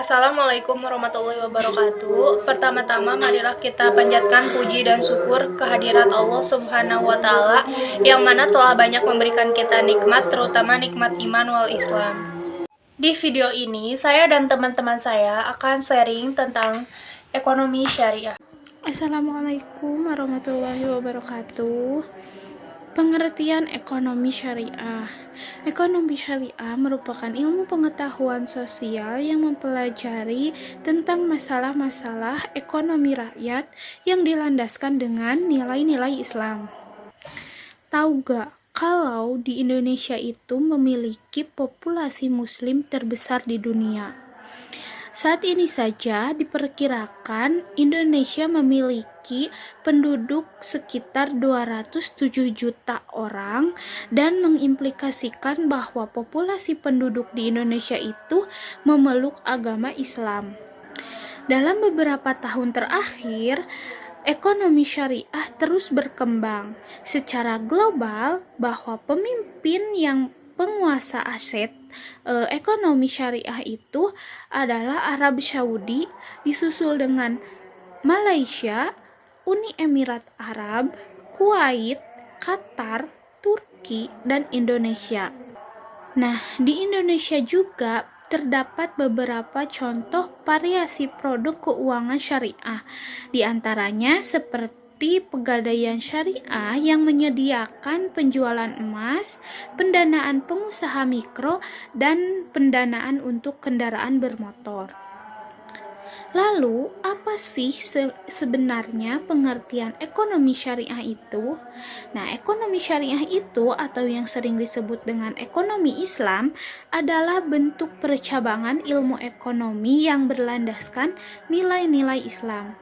Assalamualaikum warahmatullahi wabarakatuh. Pertama-tama marilah kita panjatkan puji dan syukur kehadirat Allah Subhanahu wa taala yang mana telah banyak memberikan kita nikmat, terutama nikmat iman wal Islam. Di video ini saya dan teman-teman saya akan sharing tentang ekonomi syariah. Assalamualaikum warahmatullahi wabarakatuh. Pengertian ekonomi syariah. Ekonomi syariah merupakan ilmu pengetahuan sosial yang mempelajari tentang masalah-masalah ekonomi rakyat yang dilandaskan dengan nilai-nilai Islam. Tahu gak kalau di Indonesia itu memiliki populasi muslim terbesar di dunia? Saat ini saja diperkirakan Indonesia memiliki penduduk sekitar 207 juta orang dan mengimplikasikan bahwa populasi penduduk di Indonesia itu memeluk agama Islam. Dalam beberapa tahun terakhir, ekonomi syariah terus berkembang secara global bahwa pemimpin yang penguasa aset ekonomi syariah itu adalah Arab Saudi, disusul dengan Malaysia, Uni Emirat Arab, Kuwait, Qatar, Turki, dan Indonesia. Nah, di Indonesia juga terdapat beberapa contoh variasi produk keuangan syariah, di antaranya seperti Pegadaian Syariah yang menyediakan penjualan emas, pendanaan pengusaha mikro, dan pendanaan untuk kendaraan bermotor. Lalu, apa sih sebenarnya pengertian ekonomi syariah itu? Nah, ekonomi syariah itu atau yang sering disebut dengan ekonomi Islam adalah bentuk percabangan ilmu ekonomi yang berlandaskan nilai-nilai Islam.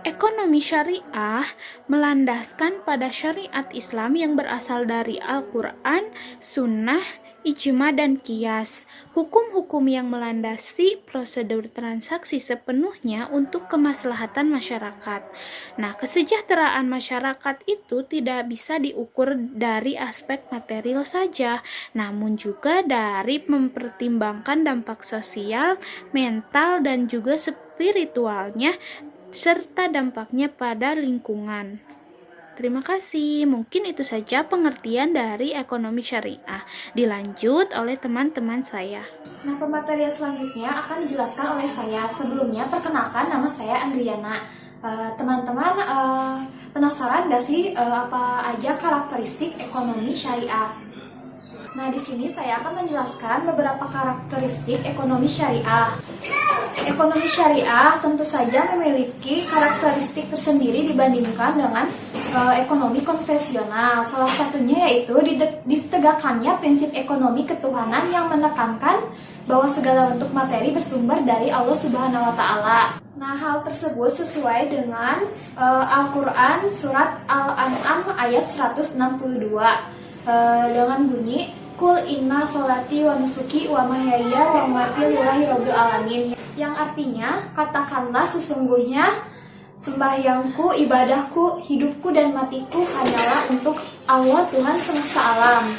Ekonomi syariah melandaskan pada syariat Islam yang berasal dari Al-Quran, Sunnah, Ijma, dan Qiyas. Hukum-hukum yang melandasi prosedur transaksi sepenuhnya untuk kemaslahatan masyarakat. Nah, kesejahteraan masyarakat itu tidak bisa diukur dari aspek material saja, namun juga dari mempertimbangkan dampak sosial, mental, dan juga spiritualnya serta dampaknya pada lingkungan. Terima kasih. Mungkin itu saja pengertian dari ekonomi syariah. Dilanjut oleh teman-teman saya. Nah, pematerian selanjutnya akan dijelaskan oleh saya. Sebelumnya, perkenalkan, nama saya Andriana. Teman-teman penasaran gak sih apa aja karakteristik ekonomi syariah? Nah, di sini saya akan menjelaskan beberapa karakteristik ekonomi syariah. Ekonomi syariah tentu saja memiliki karakteristik tersendiri dibandingkan dengan ekonomi konvensional. Salah satunya yaitu ditegakkannya prinsip ekonomi ketuhanan yang menekankan bahwa segala bentuk materi bersumber dari Allah Subhanahu wa taala. Nah, hal tersebut sesuai dengan Al-Qur'an surat Al-An'am ayat 162 dengan bunyi Kul inna sholati wa nusuki wa mahyaya wa mamati lillahi rabbil alamin, yang artinya katakanlah sesungguhnya sembahyangku, ibadahku, hidupku dan matiku hanyalah untuk Allah Tuhan semesta alam.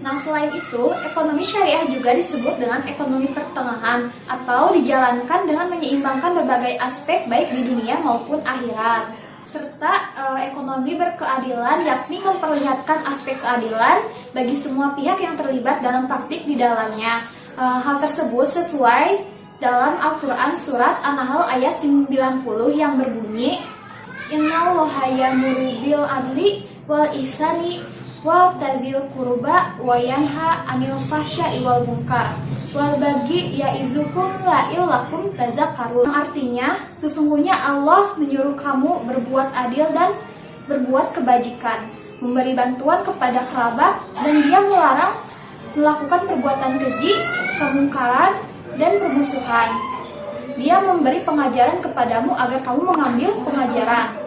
Nah, selain itu, ekonomi syariah juga disebut dengan ekonomi pertengahan atau dijalankan dengan menyeimbangkan berbagai aspek baik di dunia maupun akhirat, serta ekonomi berkeadilan, yakni memperlihatkan aspek keadilan bagi semua pihak yang terlibat dalam praktik di dalamnya. Hal tersebut sesuai dalam Al-Quran surat An-Nahl ayat 90 yang berbunyi Innallaha ya'muru bil adli wal ihsani wa tazil qurba wa yanha 'anil fahsya'i wal munkar wal bagi ya'izukum la'illakum tazakkarun. Artinya, sesungguhnya Allah menyuruh kamu berbuat adil dan berbuat kebajikan, memberi bantuan kepada kerabat, dan Dia melarang melakukan perbuatan keji, kemungkaran, dan permusuhan. Dia memberi pengajaran kepadamu agar kamu mengambil pengajaran.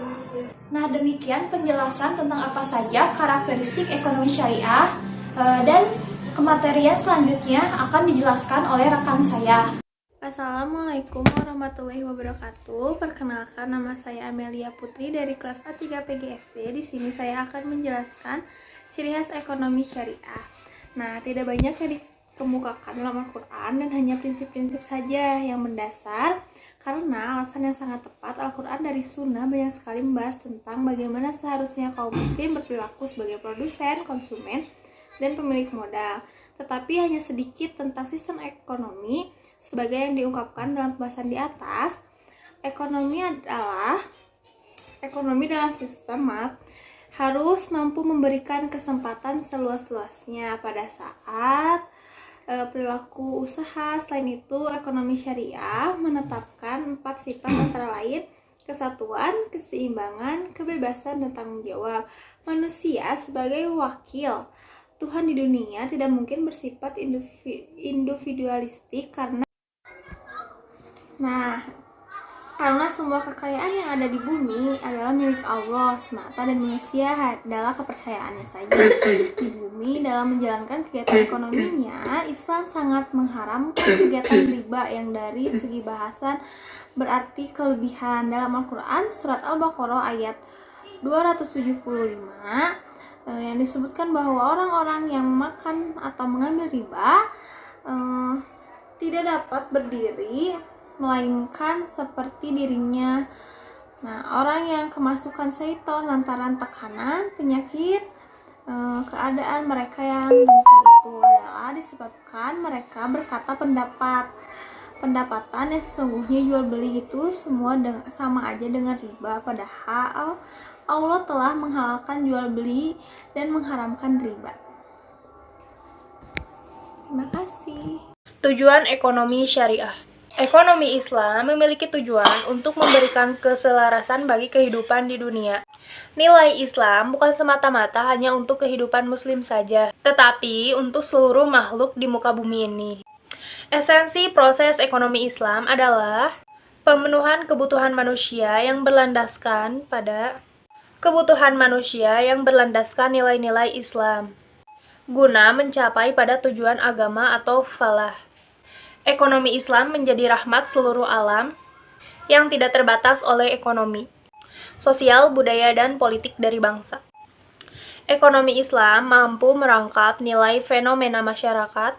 Nah, demikian penjelasan tentang apa saja karakteristik ekonomi syariah, dan kematerian selanjutnya akan dijelaskan oleh rekan saya. Assalamualaikum warahmatullahi wabarakatuh. Perkenalkan, nama saya Amelia Putri dari kelas A3 PGSD. Di sini saya akan menjelaskan ciri khas ekonomi syariah. Nah, tidak banyak yang dikemukakan dalam Al-Quran dan hanya prinsip-prinsip saja yang mendasar, karena alasan yang sangat tepat, Al-Quran dari Sunnah banyak sekali membahas tentang bagaimana seharusnya kaum muslim berperilaku sebagai produsen, konsumen, dan pemilik modal. Tetapi hanya sedikit tentang sistem ekonomi sebagai yang diungkapkan dalam pembahasan di atas. Ekonomi dalam sistem harus mampu memberikan kesempatan seluas-luasnya pada saat perilaku usaha. Selain itu, ekonomi syariah menetapkan 4 sifat antara lain kesatuan, keseimbangan, kebebasan, dan tanggung jawab. Manusia sebagai wakil Tuhan di dunia tidak mungkin bersifat individualistik karena semua kekayaan yang ada di bumi adalah milik Allah semata dan manusia adalah kepercayaannya saja. Di bumi dalam menjalankan kegiatan ekonominya, Islam sangat mengharamkan kegiatan riba yang dari segi bahasan berarti kelebihan. Dalam Al-Quran, surat Al-Baqarah ayat 275 yang disebutkan bahwa orang-orang yang makan atau mengambil riba tidak dapat berdiri melainkan seperti dirinya. Orang yang kemasukan syaitan lantaran tekanan, penyakit, keadaan mereka yang demikian itu adalah disebabkan mereka berkata pendapatan yang sesungguhnya jual beli itu semua sama aja dengan riba, padahal Allah telah menghalalkan jual beli dan mengharamkan riba. Terima kasih. Tujuan ekonomi syariah. Ekonomi Islam memiliki tujuan untuk memberikan keselarasan bagi kehidupan di dunia. Nilai Islam bukan semata-mata hanya untuk kehidupan muslim saja, tetapi untuk seluruh makhluk di muka bumi ini. Esensi proses ekonomi Islam adalah pemenuhan kebutuhan manusia yang berlandaskan nilai-nilai Islam, guna mencapai pada tujuan agama atau falah. Ekonomi Islam menjadi rahmat seluruh alam yang tidak terbatas oleh ekonomi, sosial, budaya, dan politik dari bangsa. Ekonomi Islam mampu merangkap nilai fenomena masyarakat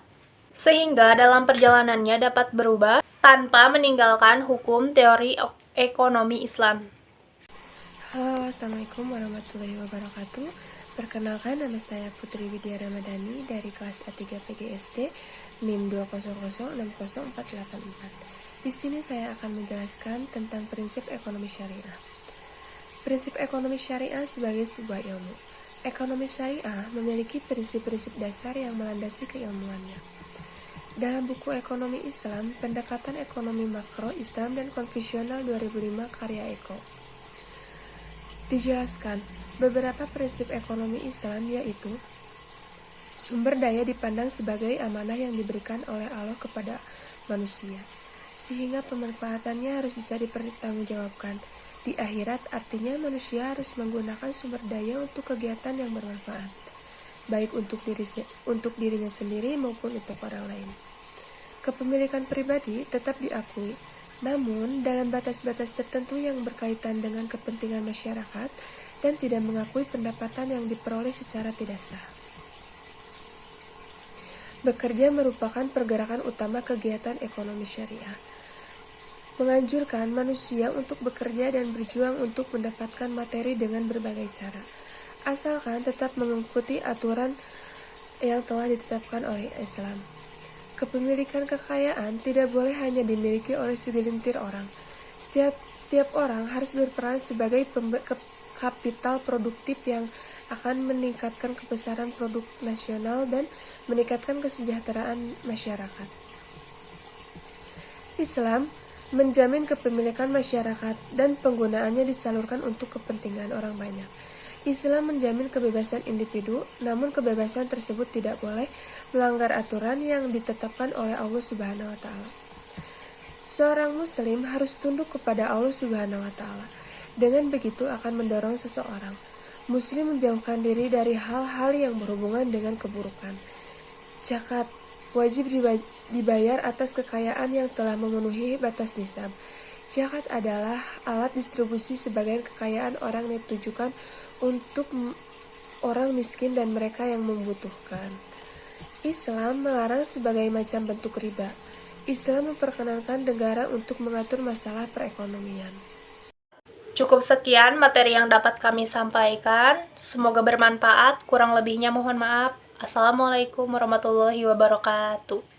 sehingga dalam perjalanannya dapat berubah tanpa meninggalkan hukum teori ekonomi Islam. Halo, assalamualaikum warahmatullahi wabarakatuh. Perkenalkan, nama saya Putri Widya Ramadhani dari kelas A3 PGSD NIM 200604844. Di sini saya akan menjelaskan tentang prinsip ekonomi syariah. Prinsip ekonomi syariah sebagai sebuah ilmu. Ekonomi syariah memiliki prinsip-prinsip dasar yang melandasi keilmuannya. Dalam buku Ekonomi Islam, Pendekatan Ekonomi Makro Islam dan Konvensional 2005 karya Eko, dijelaskan beberapa prinsip ekonomi Islam, yaitu sumber daya dipandang sebagai amanah yang diberikan oleh Allah kepada manusia, sehingga pemanfaatannya harus bisa dipertanggungjawabkan di akhirat. Artinya manusia harus menggunakan sumber daya untuk kegiatan yang bermanfaat, baik untuk dirinya sendiri maupun untuk orang lain. Kepemilikan pribadi tetap diakui, namun dalam batas-batas tertentu yang berkaitan dengan kepentingan masyarakat dan tidak mengakui pendapatan yang diperoleh secara tidak sah. Bekerja merupakan pergerakan utama kegiatan ekonomi syariah. Menganjurkan manusia untuk bekerja dan berjuang untuk mendapatkan materi dengan berbagai cara, asalkan tetap mengikuti aturan yang telah ditetapkan oleh Islam. Kepemilikan kekayaan tidak boleh hanya dimiliki oleh segelintir orang. Setiap orang harus berperan sebagai kapital produktif yang akan meningkatkan kebesaran produk nasional dan meningkatkan kesejahteraan masyarakat. Islam menjamin kepemilikan masyarakat dan penggunaannya disalurkan untuk kepentingan orang banyak. Islam menjamin kebebasan individu, namun kebebasan tersebut tidak boleh melanggar aturan yang ditetapkan oleh Allah Subhanahu wa taala. Seorang muslim harus tunduk kepada Allah Subhanahu wa taala. Dengan begitu akan mendorong seseorang muslim menjauhkan diri dari hal-hal yang berhubungan dengan keburukan. Zakat wajib dibayar atas kekayaan yang telah memenuhi batas nisab. Zakat adalah alat distribusi sebagian kekayaan orang yang ditujukan untuk orang miskin dan mereka yang membutuhkan. Islam melarang sebagai macam bentuk riba. Islam memperkenankan negara untuk mengatur masalah perekonomian. Cukup sekian materi yang dapat kami sampaikan. Semoga bermanfaat. Kurang lebihnya mohon maaf. Assalamualaikum warahmatullahi wabarakatuh.